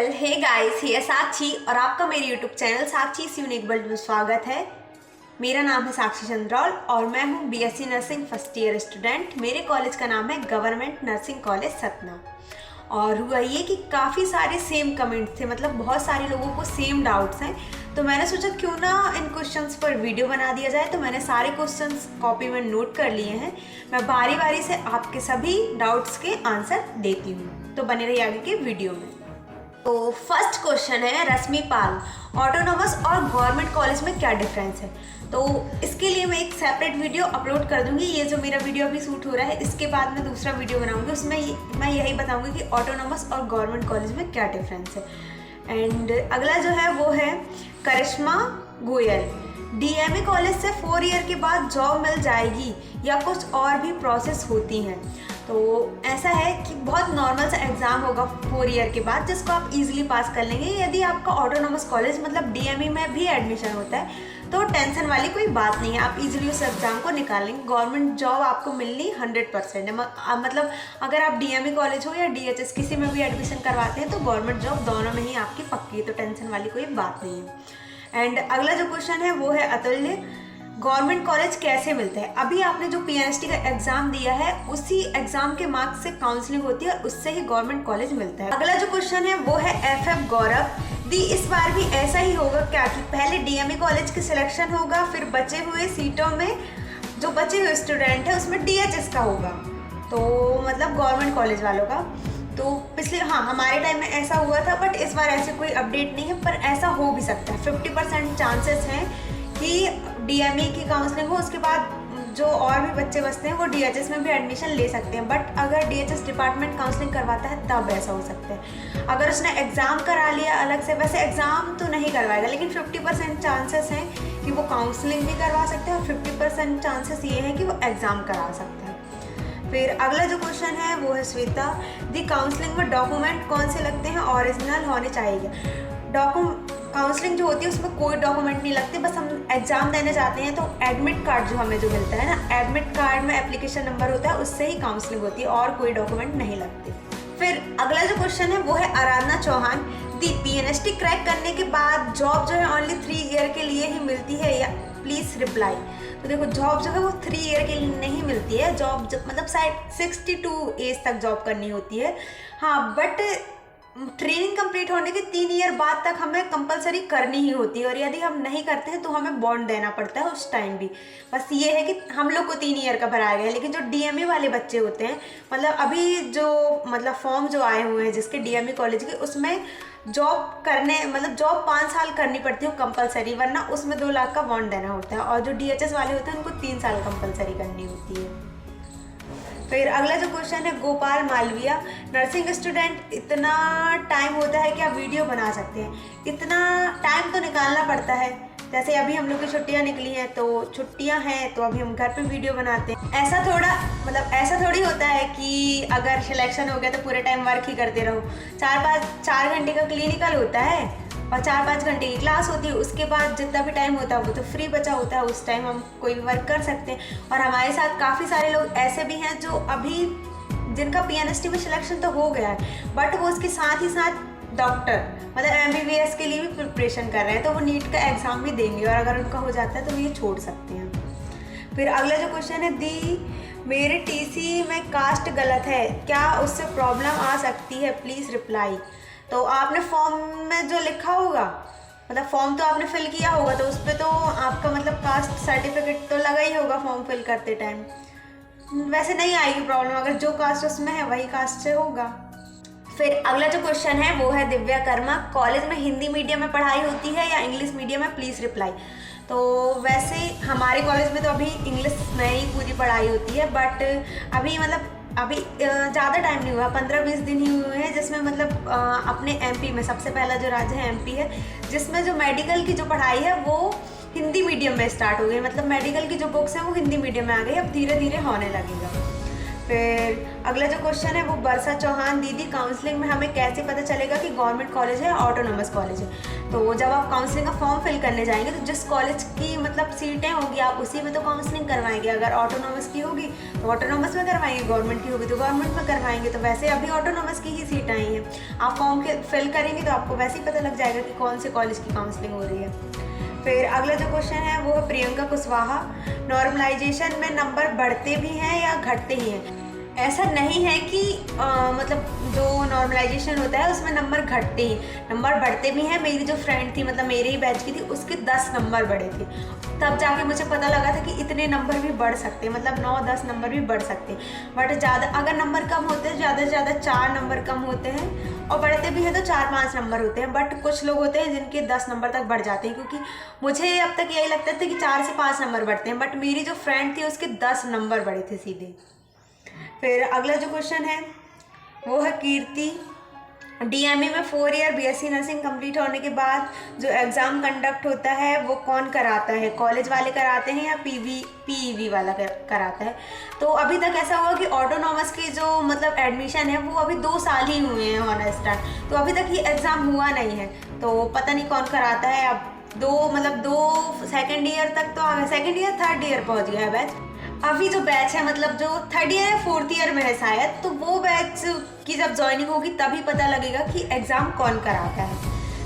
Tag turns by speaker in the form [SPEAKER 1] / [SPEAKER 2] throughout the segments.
[SPEAKER 1] Hey guys, ये साक्षी और आपका मेरे यूट्यूब चैनल साक्षी यूनिक वर्ल्ड में स्वागत है। मेरा नाम है साक्षी चंद्रौल और मैं हूँ BSc nursing first year student. मेरे कॉलेज का नाम है गवर्नमेंट नर्सिंग कॉलेज सतना। और हुआ ये कि काफ़ी सारे सेम कमेंट्स थे, मतलब बहुत सारे लोगों को सेम डाउट्स हैं, तो मैंने सोचा क्यों ना इन क्वेश्चंस पर वीडियो बना दिया जाए। तो मैंने सारे क्वेश्चंस कॉपी में नोट कर लिए हैं। मैं बारी बारी से आपके सभी डाउट्स के आंसर देती हूँ, तो बने रहिए आगे के वीडियो में। तो फर्स्ट क्वेश्चन है रश्मि पाल, ऑटोनोमस और गवर्नमेंट कॉलेज में क्या डिफरेंस है। तो इसके लिए मैं एक सेपरेट वीडियो अपलोड कर दूंगी। ये जो मेरा वीडियो अभी शूट हो रहा है, इसके बाद मैं दूसरा वीडियो बनाऊंगी, उसमें मैं यही बताऊंगी कि ऑटोनोमस और गवर्नमेंट कॉलेज में क्या डिफरेंस है। एंड अगला जो है वो है करिश्मा गोयल, डीएमए कॉलेज से 4 ईयर के बाद जॉब मिल जाएगी या कुछ और भी प्रोसेस होती हैं। तो ऐसा है कि बहुत नॉर्मल सा एग्ज़ाम होगा 4 ईयर के बाद, जिसको आप इजीली पास कर लेंगे। यदि आपका ऑटोनोमस कॉलेज मतलब डीएमई में भी एडमिशन होता है तो टेंशन वाली कोई बात नहीं है, आप इजीली उस एग्ज़ाम को निकाल लेंगे। गवर्नमेंट जॉब आपको मिलनी 100% है। मतलब अगर आप डीएमई कॉलेज हो या डीएचएस किसी में भी एडमिशन करवाते हैं तो गवर्नमेंट जॉब दोनों में ही आपकी पक्की है, तो टेंशन वाली कोई बात नहीं है। एंड अगला जो क्वेश्चन है वो है अतुल्य, गवर्नमेंट कॉलेज कैसे मिलते हैं। अभी आपने जो पीएनएसटी का एग्जाम दिया है उसी एग्जाम के मार्क्स से काउंसलिंग होती है और उससे ही गवर्नमेंट कॉलेज मिलता है। अगला जो क्वेश्चन है वो है एफएफ गौरव दी, इस बार भी ऐसा ही होगा क्या कि पहले डीएमए कॉलेज की सिलेक्शन होगा, फिर बचे हुए सीटों में जो बचे हुए स्टूडेंट है उसमें डीएचएस का होगा, तो मतलब गवर्नमेंट कॉलेज वालों का। तो पिछले हमारे टाइम में ऐसा हुआ था, बट इस बार ऐसे कोई अपडेट नहीं है, पर ऐसा हो भी सकता है। 50% चांसेस हैं कि डीएमई की काउंसलिंग हो, उसके बाद जो और भी बच्चे बचते हैं वो डीएचएस में भी एडमिशन ले सकते हैं। बट अगर डीएचएस डिपार्टमेंट काउंसलिंग करवाता है तब ऐसा हो सकता है। अगर उसने एग्ज़ाम करा लिया अलग से, वैसे एग्ज़ाम तो नहीं करवाएगा, लेकिन 50% चांसेस हैं कि वो काउंसलिंग भी करवा सकते हैं और 50% चांसेस ये हैं कि वो एग्ज़ाम करा सकते हैं। फिर अगला जो क्वेश्चन है वो है श्वेता दी, काउंसलिंग में डॉक्यूमेंट कौन से लगते हैं, ओरिजिनल होने चाहिए। काउंसलिंग जो होती है उसमें कोई डॉक्यूमेंट नहीं लगते, बस हम एग्जाम देने जाते हैं तो एडमिट कार्ड जो हमें जो मिलता है ना, एडमिट कार्ड में एप्लीकेशन नंबर होता है, उससे ही काउंसलिंग होती है और कोई डॉक्यूमेंट नहीं लगते। फिर अगला जो क्वेश्चन है वो है आराधना चौहान दी, पीएनएसटी क्रैक करने के बाद जॉब जो है ओनली 3 ईयर के लिए ही मिलती है या प्लीज़ रिप्लाई। तो देखो जॉब जो है वो 3 ईयर के लिए नहीं मिलती है। जॉब मतलब शायद 62 एज तक जॉब करनी होती है, हाँ, बट ट्रेनिंग कंप्लीट होने के 3 ईयर बाद तक हमें कंपलसरी करनी ही होती है, और यदि हम नहीं करते हैं तो हमें बॉन्ड देना पड़ता है उस टाइम भी। बस ये है कि हम लोग को 3 ईयर का भराया गया है, लेकिन जो डीएमई वाले बच्चे होते हैं, मतलब अभी जो मतलब फॉर्म जो आए हुए हैं जिसके डीएमई कॉलेज के, उसमें जॉब करने मतलब जॉब 5 साल करनी पड़ती है कंपलसरी, वरना उसमें 2 लाख का बॉन्ड देना होता है। और जो डीएचएस वाले होते हैं उनको 3 साल कंपलसरी करनी होती है। फिर अगला जो क्वेश्चन है गोपाल मालविया, नर्सिंग स्टूडेंट इतना टाइम होता है कि आप वीडियो बना सकते हैं। इतना टाइम तो निकालना पड़ता है, जैसे अभी हम लोग की छुट्टियां निकली हैं तो छुट्टियां हैं तो अभी हम घर पे वीडियो बनाते हैं। ऐसा थोड़ी होता है कि अगर सिलेक्शन हो गया तो पूरे टाइम वर्क ही करते रहो। 4 घंटे का क्लिनिकल होता है और 4-5 घंटे की क्लास होती है, उसके बाद जितना भी टाइम होता है वो तो फ्री बचा होता है, उस टाइम हम कोई भी वर्क कर सकते हैं। और हमारे साथ काफ़ी सारे लोग ऐसे भी हैं जो अभी जिनका पीएनएसटी में सिलेक्शन तो हो गया है, बट वो उसके साथ ही साथ डॉक्टर मतलब एमबीबीएस के लिए भी प्रिपरेशन कर रहे हैं, तो वो नीट का एग्ज़ाम भी देंगे और अगर उनका हो जाता है तो वो ये छोड़ सकते हैं। फिर अगला जो क्वेश्चन है दी, मेरे टीसी में कास्ट गलत है, क्या उससे प्रॉब्लम आ सकती है, प्लीज़ रिप्लाई। तो आपने फॉर्म में जो लिखा होगा, मतलब फॉर्म तो आपने फिल किया होगा, तो उस पर तो आपका मतलब कास्ट सर्टिफिकेट तो लगा ही होगा फॉर्म फिल करते टाइम। वैसे नहीं आएगी प्रॉब्लम, अगर जो कास्ट उसमें है वही कास्ट से होगा। फिर अगला जो क्वेश्चन है वो है दिव्या कर्मा, कॉलेज में हिंदी मीडियम में पढ़ाई होती है या इंग्लिश मीडियम में, प्लीज़ रिप्लाई। तो वैसे हमारे कॉलेज में तो अभी इंग्लिश में ही पूरी पढ़ाई होती है, बट अभी ज़्यादा टाइम नहीं हुआ, 15-20 दिन ही हुए हैं, जिसमें मतलब अपने एमपी में सबसे पहला जो राज्य है एमपी है, जिसमें जो मेडिकल की जो पढ़ाई है वो हिंदी मीडियम में स्टार्ट हो गई। मतलब मेडिकल की जो बुक्स हैं वो हिंदी मीडियम में आ गई, अब धीरे धीरे होने लगेगा। फिर अगला जो क्वेश्चन है वो बरसा चौहान, दीदी काउंसलिंग में हमें कैसे पता चलेगा कि गवर्नमेंट कॉलेज है ऑटोनॉमस कॉलेज है। तो जब आप काउंसलिंग का फॉर्म फिल करने जाएंगे तो जिस कॉलेज की मतलब सीटें होंगी आप उसी में तो काउंसलिंग करवाएंगे। अगर ऑटोनॉमस की होगी तो ऑटोनॉमस में करवाएंगे, गवर्नमेंट की होगी तो गवर्नमेंट में करवाएंगे। तो वैसे अभी ऑटोनॉमस की ही सीट आई हैं, आप फॉर्म फिल करेंगे तो आपको वैसे ही पता लग जाएगा कि कौन से कॉलेज की काउंसलिंग हो रही है। फिर अगला जो क्वेश्चन है वो है प्रियंका कुशवाहा, नॉर्मलाइजेशन में नंबर बढ़ते भी हैं या घटते ही हैं। ऐसा नहीं है कि मतलब जो नॉर्मलाइजेशन होता है उसमें नंबर घटते ही, नंबर बढ़ते भी हैं। मेरी जो फ्रेंड थी मतलब मेरे ही बैच की थी, उसके 10 नंबर बढ़े थे, तब जाके मुझे पता लगा था कि इतने नंबर भी बढ़ सकते हैं, मतलब 9-10 नंबर भी बढ़ सकते हैं। बट ज़्यादा अगर नंबर कम होते हैं, ज़्यादा से ज़्यादा 4 नंबर कम होते हैं, और बढ़ते भी हैं तो 4-5 नंबर होते हैं। बट कुछ लोग होते हैं जिनके 10 नंबर तक बढ़ जाते हैं, क्योंकि मुझे अब तक यही लगता था कि 4 से 5 नंबर बढ़ते हैं, बट मेरी जो फ्रेंड थी उसके 10 नंबर बढ़े थे सीधे। फिर अगला जो क्वेश्चन है वो है कीर्ति, डीएमई में 4 ईयर बीएससी नर्सिंग कंप्लीट होने के बाद जो एग्ज़ाम कंडक्ट होता है वो कौन कराता है, कॉलेज वाले कराते हैं या पीईवी वाला कराता है। तो अभी तक ऐसा हुआ कि ऑटोनॉमस की जो मतलब एडमिशन है वो अभी 2 साल ही हुए हैं ऑन स्टार्ट, तो अभी तक ये एग्ज़ाम हुआ नहीं है, तो पता नहीं कौन कराता है। अब 2 सेकेंड ईयर तक तो आ गया, सेकेंड ईयर थर्ड ईयर पहुँच गया है बैच। अभी जो बैच है मतलब जो 3rd ईयर या 4th ईयर में है शायद, तो वो बैच की जब ज्वाइनिंग होगी तभी पता लगेगा कि एग्ज़ाम कौन कराता है।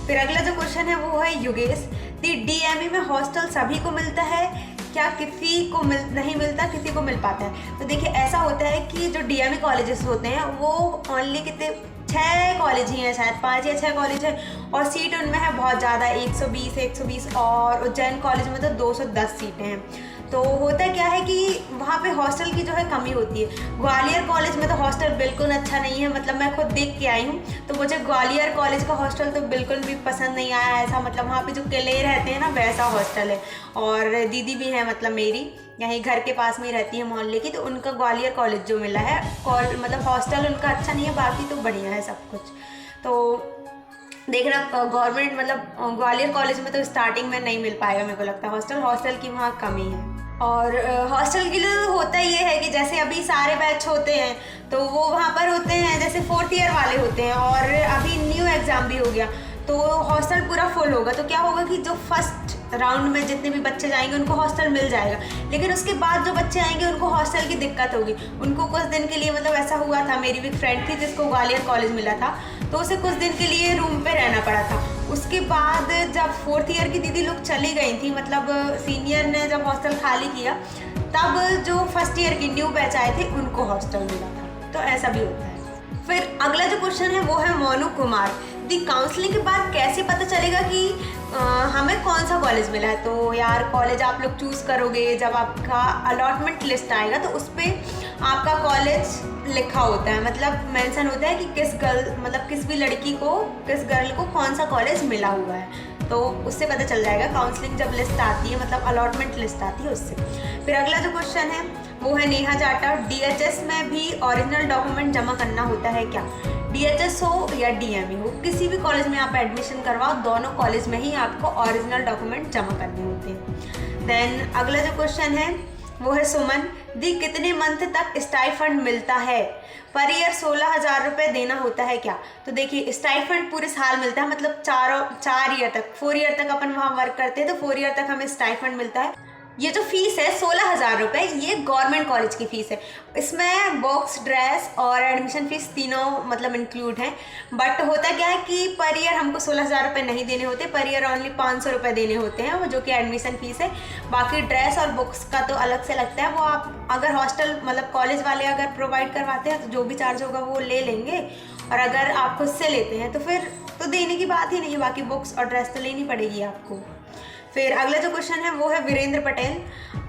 [SPEAKER 1] फिर अगला जो क्वेश्चन है वो है योगेश, डीएमई में हॉस्टल सभी को मिलता है क्या, किसी को नहीं मिलता, किसी को मिल पाता है। तो देखिए ऐसा होता है कि जो डीएमई कॉलेजेस होते हैं वो ओनली कितने 6 कॉलेज ही हैं, शायद 5 या 6 कॉलेज है, और सीट उनमें है बहुत ज़्यादा 120, और उज्जैन कॉलेज में तो 210 सीटें हैं। तो होता क्या है कि वहाँ पे हॉस्टल की जो है कमी होती है। ग्वालियर कॉलेज में तो हॉस्टल बिल्कुल अच्छा नहीं है, मतलब मैं खुद देख के आई हूँ, तो मुझे ग्वालियर कॉलेज का हॉस्टल तो बिल्कुल भी पसंद नहीं आया। ऐसा मतलब वहाँ पे जो किले रहते हैं ना वैसा हॉस्टल है। और दीदी भी है मतलब मेरी यहीं घर के पास में ही रहती है मोहल्ले की, तो उनका ग्वालियर कॉलेज जो मिला है मतलब हॉस्टल उनका अच्छा नहीं है, बाकी तो बढ़िया है सब कुछ। तो देखना गवर्नमेंट मतलब ग्वालियर कॉलेज में तो स्टार्टिंग में नहीं मिल पाएगा मेरे को लगता है हॉस्टल की वहाँ कमी है। और हॉस्टल के लिए होता ये है कि जैसे अभी सारे बैच होते हैं तो वो वहाँ पर होते हैं, जैसे 4th ईयर वाले होते हैं, और अभी न्यू एग्ज़ाम भी हो गया तो हॉस्टल पूरा फुल होगा। तो क्या होगा कि जो फर्स्ट राउंड में जितने भी बच्चे जाएंगे उनको हॉस्टल मिल जाएगा, लेकिन उसके बाद जो बच्चे आएंगे उनको हॉस्टल की दिक्कत होगी। उनको कुछ दिन के लिए मतलब ऐसा हुआ था, मेरी भी फ्रेंड थी जिसको ग्वालियर कॉलेज मिला था, तो उसे कुछ दिन के लिए रूम पे रहना पड़ा था। उसके बाद जब 4th ईयर की दीदी लोग चली गई थी, मतलब सीनियर ने जब हॉस्टल खाली किया, तब जो फर्स्ट ईयर की न्यू बैच आए थे उनको हॉस्टल मिला था। तो ऐसा भी होता है। फिर अगला जो क्वेश्चन है वो है मोनू कुमार, दी काउंसलिंग के बाद कैसे पता चलेगा कि हमें कौन सा कॉलेज मिला है। तो यार कॉलेज आप लोग चूज़ करोगे जब आपका अलॉटमेंट लिस्ट आएगा तो उस पर आपका कॉलेज लिखा होता है, मतलब मेंशन होता है कि किस भी लड़की को, किस गर्ल को कौन सा कॉलेज मिला हुआ है, तो उससे पता चल जाएगा काउंसलिंग जब लिस्ट आती है, मतलब अलॉटमेंट लिस्ट आती है उससे। फिर अगला जो क्वेश्चन है वो है नेहा जाटव, डीएचएस में भी ओरिजिनल डॉक्यूमेंट जमा करना होता है क्या। डीएचएस हो या डीएमई हो, किसी भी कॉलेज में आप एडमिशन करवाओ, दोनों कॉलेज में ही आपको ओरिजिनल डॉक्यूमेंट जमा करने होते हैं। देन अगला जो क्वेश्चन है वो है सुमन, दी कितने मंथ तक स्टाइफंड मिलता है, पर ईयर 16,000 रुपये देना होता है क्या। तो देखिए स्टाइफंड पूरे साल मिलता है, मतलब 4 ईयर तक, 4 ईयर तक अपन वहाँ वर्क करते हैं तो 4 ईयर तक हमें स्टाइफंड मिलता है। ये जो फीस है 16,000 रुपये, ये गवर्नमेंट कॉलेज की फ़ीस है। इसमें बॉक्स, ड्रेस और एडमिशन फ़ीस तीनों मतलब इंक्लूड हैं। बट होता क्या है कि पर ईयर हमको 16,000 रुपये नहीं देने होते, पर ईयर ओनली 500 रुपये देने होते हैं, वो जो कि एडमिशन फ़ीस है। बाकी ड्रेस और बुक्स का तो अलग से लगता है, वो आप अगर हॉस्टल मतलब कॉलेज वाले अगर प्रोवाइड करवाते हैं तो जो भी चार्ज होगा वो ले लेंगे, और अगर आप खुद से लेते हैं तो फिर तो देने की बात ही नहीं है। बाकी बुक्स और ड्रेस तो लेनी पड़ेगी आपको। फिर अगला जो क्वेश्चन है वो है वीरेंद्र पटेल,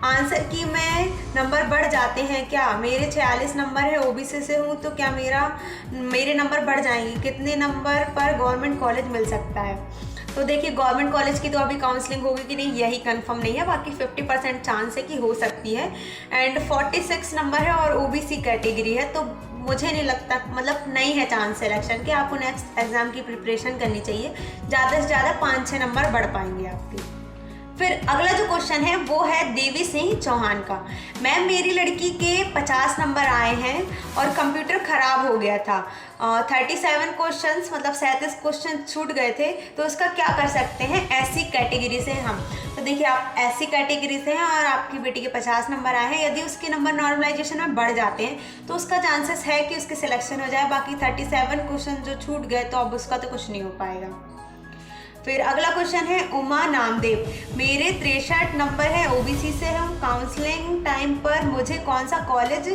[SPEAKER 1] आंसर की में नंबर बढ़ जाते हैं क्या, मेरे 46 नंबर है, ओबीसी से हूँ, तो क्या मेरे नंबर बढ़ जाएंगे, कितने नंबर पर गवर्नमेंट कॉलेज मिल सकता है। तो देखिए गवर्नमेंट कॉलेज की तो अभी काउंसलिंग होगी कि नहीं यही कंफर्म नहीं है, बाकी 50% चांस है कि हो सकती है। एंड 46 नंबर है और ओबीसी कैटेगरी है, तो मुझे नहीं लगता, मतलब नहीं है चांस सिलेक्शन के। आपको नेक्स्ट एग्ज़ाम की प्रिपरेशन करनी चाहिए, ज़्यादा से ज़्यादा 5-6 नंबर बढ़ पाएंगे आपके। फिर अगला जो क्वेश्चन है वो है देवी सिंह चौहान का। मैम मेरी लड़की के 50 नंबर आए हैं और कंप्यूटर ख़राब हो गया था। 37 क्वेश्चंस मतलब 37 क्वेश्चन छूट गए थे, तो उसका क्या कर सकते हैं? एससी कैटेगरी से हम। तो देखिए आप एससी कैटेगरी से हैं और आपकी बेटी के 50 नंबर आए हैं, यदि उसके नंबर नॉर्मलाइजेशन में बढ़ जाते हैं तो उसका चांसेस है कि उसके सिलेक्शन हो जाए। बाकी 37 क्वेश्चन जो छूट गए तो अब उसका तो कुछ नहीं हो पाएगा। फिर अगला क्वेश्चन है उमा नामदेव, मेरे 63 नंबर है, ओबीसी से हूँ, काउंसलिंग टाइम पर मुझे कौन सा कॉलेज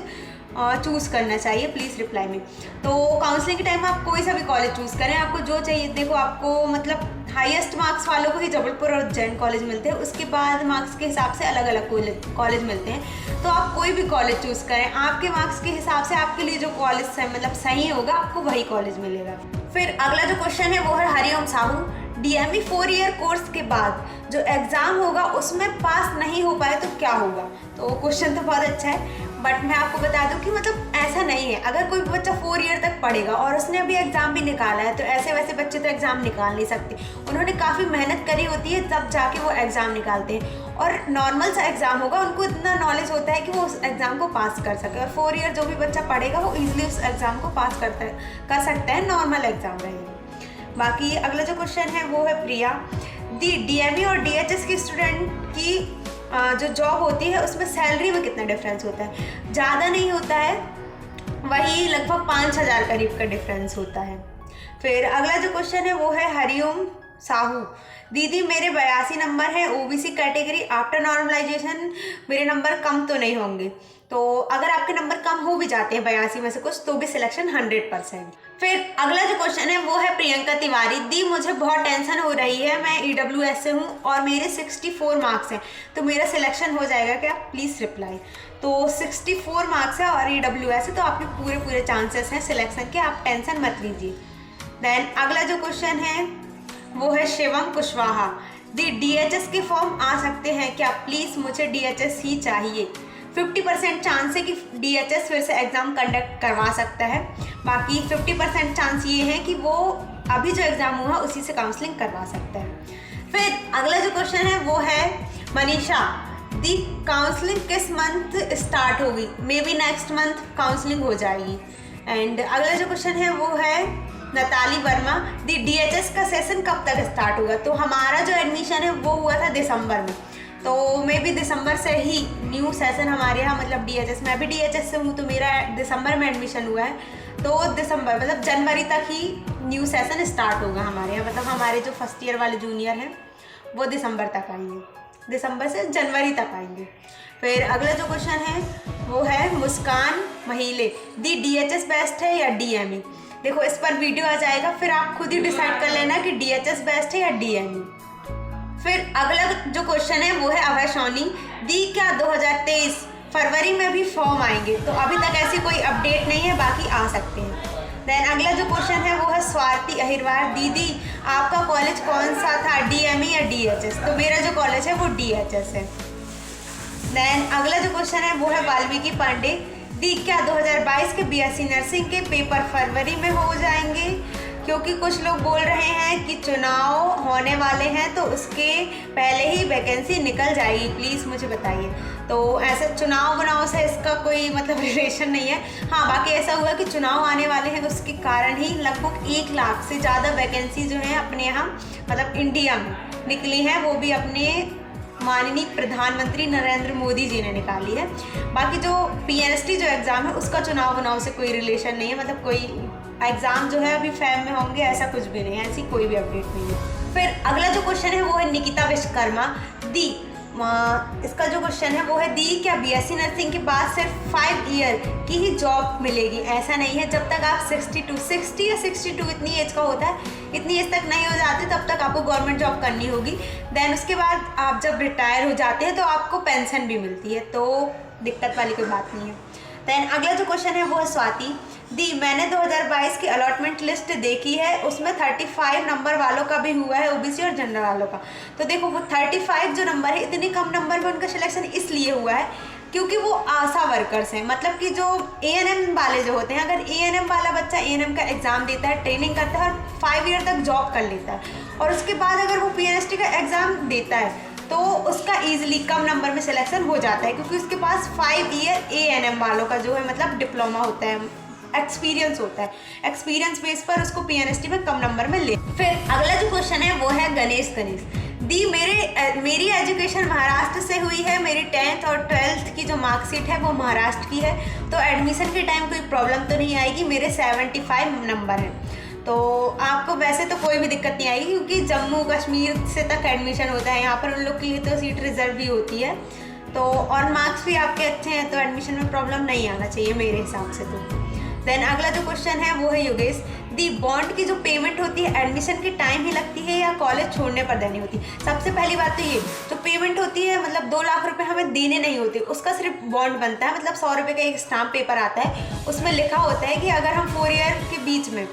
[SPEAKER 1] चूज़ करना चाहिए, प्लीज़ रिप्लाई में। तो काउंसलिंग के टाइम आप कोई सा भी कॉलेज चूज़ करें, आपको जो चाहिए। देखो आपको मतलब हाईएस्ट मार्क्स वालों को ही जबलपुर और जैन कॉलेज मिलते हैं, उसके बाद मार्क्स के हिसाब से अलग अलग कॉलेज मिलते हैं। तो आप कोई भी कॉलेज चूज़ करें, आपके मार्क्स के हिसाब से आपके लिए जो कॉलेज मतलब सही होगा आपको वही कॉलेज मिलेगा। फिर अगला जो क्वेश्चन है वो है Hariom Sahu, DME 4 year course के बाद जो एग्ज़ाम होगा उसमें पास नहीं हो पाए तो क्या होगा? तो क्वेश्चन तो बहुत अच्छा है, बट मैं आपको बता दूं कि मतलब ऐसा नहीं है। अगर कोई बच्चा 4 ईयर तक पढ़ेगा और उसने अभी एग्ज़ाम भी निकाला है तो ऐसे वैसे बच्चे तो एग्ज़ाम निकाल नहीं सकते। उन्होंने काफ़ी मेहनत करी होती है तब जाके वो एग्ज़ाम निकालते हैं, और नॉर्मल सा एग्ज़ाम होगा, उनको इतना नॉलेज होता है कि वो उस एग्ज़ाम को पास कर सके। और 4 ईयर जो भी बच्चा पढ़ेगा वो ईजिली उस एग्ज़ाम को पास कर सकता है, नॉर्मल एग्ज़ाम रहेगा। बाकी अगला जो क्वेश्चन है वो है प्रिया, डीएमई और डीएचएस की स्टूडेंट की जो जॉब होती है उसमें सैलरी में कितना डिफरेंस होता है? ज़्यादा नहीं होता है, वही लगभग 5,000 करीब का डिफरेंस होता है। फिर अगला जो क्वेश्चन है वो है हरिओम साहू, दीदी मेरे 82 नंबर हैं, ओबीसी कैटेगरी, आफ्टर नॉर्मलाइजेशन मेरे नंबर कम तो नहीं होंगे? तो अगर आपके नंबर कम हो भी जाते हैं 82 में से कुछ, तो भी सिलेक्शन 100%। फिर अगला जो क्वेश्चन है वो है प्रियंका तिवारी, दी मुझे बहुत टेंशन हो रही है, मैं ईडब्ल्यूएस से हूँ और मेरे 64 मार्क्स हैं, तो मेरा सिलेक्शन हो जाएगा क्या, प्लीज़ रिप्लाई। तो 64 मार्क्स है और ईडब्ल्यूएस है तो आपके पूरे चांसेस हैं सिलेक्शन के, आप टेंशन मत लीजिए। देन अगला जो क्वेश्चन है वो है शिवम कुशवाहा, दी डीएचएस के फॉर्म आ सकते हैं क्या, प्लीज़ मुझे डीएचएस ही चाहिए। 50% चांस है कि डीएचएस फिर से एग्ज़ाम कंडक्ट करवा सकता है, बाकी 50% चांस ये है कि वो अभी जो एग्ज़ाम हुआ उसी से काउंसलिंग करवा सकता है। फिर अगला जो क्वेश्चन है वो है मनीषा, दी काउंसलिंग किस मंथ स्टार्ट होगी, may be next month counselling हो जाएगी। एंड अगला जो क्वेश्चन है वो है नताली वर्मा, दी डीएचएस का सेशन कब तक स्टार्ट होगा? तो हमारा जो एडमिशन है वो हुआ था दिसंबर में, तो मे बी दिसंबर से ही न्यू सेशन हमारे यहाँ, मतलब डीएचएस, मैं भी डीएचएस से हूँ तो मेरा दिसंबर में एडमिशन हुआ है, तो दिसंबर मतलब जनवरी तक ही न्यू सेशन स्टार्ट होगा हमारे यहाँ। मतलब हमारे जो फर्स्ट ईयर वाले जूनियर हैं वो दिसंबर तक आएंगे, दिसंबर से जनवरी तक आएंगे। फिर अगला जो क्वेश्चन है वो है मुस्कान महिले, दी डीएचएस बेस्ट है या डीएमई? देखो इस पर वीडियो आ जाएगा, फिर आप खुद ही डिसाइड कर लेना कि डीएचएस बेस्ट है या डीएमई। फिर अगला जो क्वेश्चन है वो है अभय सोनी, दी क्या 2023 फरवरी में भी फॉर्म आएंगे? तो अभी तक ऐसी कोई अपडेट नहीं है, बाकी आ सकते हैं। देन अगला जो क्वेश्चन है वो है स्वाति अहिरवार, दीदी आपका कॉलेज कौन सा था, डीएमई या डीएचएस? तो मेरा जो कॉलेज है वो डीएचएस है। देन अगला जो क्वेश्चन है वो है वाल्मीकि पांडे, दी क्या 2022 के बीएससी नर्सिंग के पेपर फरवरी में हो जाएंगे? क्योंकि कुछ लोग बोल रहे हैं कि चुनाव होने वाले हैं तो उसके पहले ही वैकेंसी निकल जाएगी, प्लीज़ मुझे बताइए। तो ऐसा चुनाव से इसका कोई मतलब रिलेशन नहीं है। हाँ बाकी ऐसा हुआ कि चुनाव आने वाले हैं, उसके कारण ही लगभग 1 लाख से ज़्यादा वैकेंसी जो है अपने यहाँ मतलब इंडिया में निकली है, वो भी अपने माननीय प्रधानमंत्री नरेंद्र मोदी जी ने निकाली है। बाकी जो पीएनएसटी जो एग्ज़ाम है उसका चुनाव से कोई रिलेशन नहीं है, मतलब कोई एग्ज़ाम जो है अभी फैम में होंगे ऐसा कुछ भी नहीं है, ऐसी कोई भी अपडेट नहीं है। फिर अगला जो क्वेश्चन है वो है निकिता विश्वकर्मा, दी इसका जो क्वेश्चन है वो है, दी क्या बीएससी नर्सिंग के बाद सिर्फ 5 ईयर की ही जॉब मिलेगी? ऐसा नहीं है, जब तक आप 60 या 62 इतनी एज का होता है, इतनी एज तक नहीं हो जाते तब तक आपको गवर्नमेंट जॉब करनी होगी। देन उसके बाद आप जब रिटायर हो जाते हैं तो आपको पेंशन भी मिलती है, तो दिक्कत वाली कोई बात नहीं है। देन अगला जो क्वेश्चन है वो है स्वाति, दी मैंने 2022 की अलॉटमेंट लिस्ट देखी है, उसमें 35 नंबर वालों का भी हुआ है, ओबीसी और जनरल वालों का। तो देखो वो 35 जो नंबर है, इतने कम नंबर में उनका सिलेक्शन इसलिए हुआ है क्योंकि वो आशा वर्कर्स हैं, मतलब कि जो एएनएम वाले जो होते हैं, अगर एएनएम वाला बच्चा एएनएम का एग्ज़ाम देता है, ट्रेनिंग करता है और 5 ईयर तक जॉब कर लेता है और उसके बाद अगर वो पीएनएसटी का एग्ज़ाम देता है तो उसका ईजिली कम नंबर में सिलेक्शन हो जाता है, क्योंकि उसके पास 5 ईयर ANM वालों का जो है मतलब डिप्लोमा होता है, एक्सपीरियंस होता है। एक्सपीरियंस बेस पर उसको PNST में कम नंबर में ले। फिर अगला जो क्वेश्चन है वो है गणेश दी मेरी एजुकेशन महाराष्ट्र से हुई है, मेरी 10th और 12th की जो मार्कशीट है वो महाराष्ट्र की है, तो एडमिशन के टाइम कोई प्रॉब्लम तो नहीं आएगी, मेरे 75 नंबर हैं। तो आपको वैसे तो कोई भी दिक्कत नहीं आएगी, क्योंकि जम्मू कश्मीर से तक एडमिशन होता है, यहाँ पर उन लोग के लिए तो सीट रिजर्व भी होती है, तो और मार्क्स भी आपके अच्छे हैं, तो एडमिशन में प्रॉब्लम नहीं आना चाहिए मेरे हिसाब से। तो देन अगला जो क्वेश्चन है वो है योगेश दी बॉन्ड की जो पेमेंट होती है एडमिशन के टाइम ही लगती है या कॉलेज छोड़ने पर देनी होती है? सबसे पहली बात तो ये जो पेमेंट होती है मतलब 2 लाख रुपए हमें देने नहीं होते, उसका सिर्फ बॉन्ड बनता है, मतलब 100 रुपये का एक स्टाम्प पेपर आता है, उसमें लिखा होता है कि अगर हम 4 ईयर के बीच में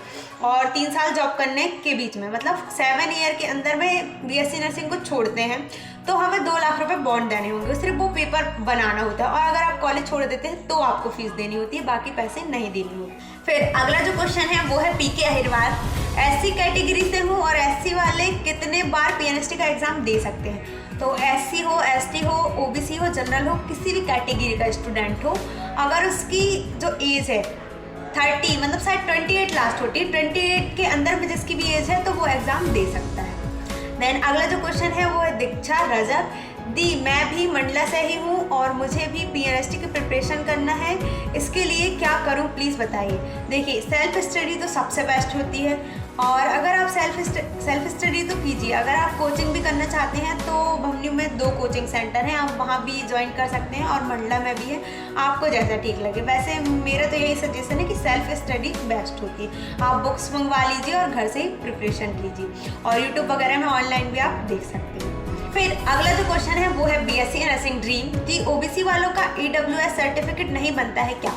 [SPEAKER 1] और 3 साल जॉब करने के बीच में मतलब 7 ईयर के अंदर में BSc नर्सिंग को छोड़ते हैं तो हमें 2 लाख रुपए बॉन्ड देने होंगे, सिर्फ वो पेपर बनाना होता है, और अगर आप कॉलेज छोड़ देते हैं तो आपको फीस देनी होती है, बाकी पैसे नहीं देनी होती। फिर अगला जो क्वेश्चन है वो है PK अहिरवार, SC कैटेगरी से हूँ और SC वाले कितने बार PNST का एग्ज़ाम दे सकते हैं? तो SC हो, ST हो, OBC हो, जनरल हो, किसी भी कैटेगरी का स्टूडेंट हो, अगर उसकी जो एज है 30 मतलब शायद 28 लास्ट होती है, 28 के अंदर में जिसकी भी एज है तो वो एग्ज़ाम दे सकता है। देन अगला जो क्वेश्चन है वो है दीक्षा रजक दी मैं भी मंडला से ही हूँ और मुझे भी PNST की प्रिपरेशन करना है, इसके लिए क्या करूँ प्लीज़ बताइए। देखिए सेल्फ स्टडी तो सबसे बेस्ट होती है, और अगर आप सेल्फ स्टडी तो कीजिए, अगर आप कोचिंग भी करना चाहते हैं तो भमनी में 2 कोचिंग सेंटर हैं, आप वहाँ भी ज्वाइन कर सकते हैं, और मंडला में भी है, आपको जैसा ठीक लगे। वैसे मेरा तो यही सजेशन है कि सेल्फ स्टडी बेस्ट होती है, आप बुक्स मंगवा लीजिए और घर से ही प्रिपरेशन कीजिए, और यूट्यूब वगैरह में ऑनलाइन भी आप देख सकते हैं। फिर अगला जो क्वेश्चन है वो है BSc नर्सिंग ड्रीम कि OBC वालों का EWS सर्टिफिकेट नहीं बनता है क्या?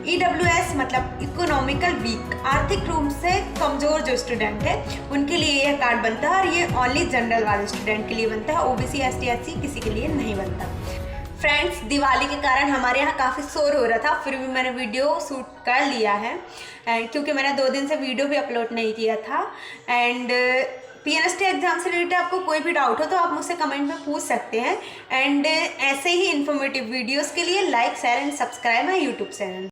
[SPEAKER 1] EWS मतलब इकोनॉमिकल वीक, आर्थिक रूप से कमज़ोर जो स्टूडेंट है उनके लिए यह कार्ड बनता है, और ये ओनली जनरल वाले स्टूडेंट के लिए बनता है, OBC ST SC किसी के लिए नहीं बनता। फ्रेंड्स दिवाली के कारण हमारे यहाँ काफ़ी शोर हो रहा था, फिर भी मैंने वीडियो शूट कर लिया है, क्योंकि मैंने 2 दिन से वीडियो भी अपलोड नहीं किया था। एंड PNST एग्जाम से रिलेटेड आपको कोई भी डाउट हो तो आप मुझसे कमेंट में पूछ सकते हैं, एंड ऐसे ही इन्फॉर्मेटिव वीडियोस के लिए like share and subscribe my YouTube channel.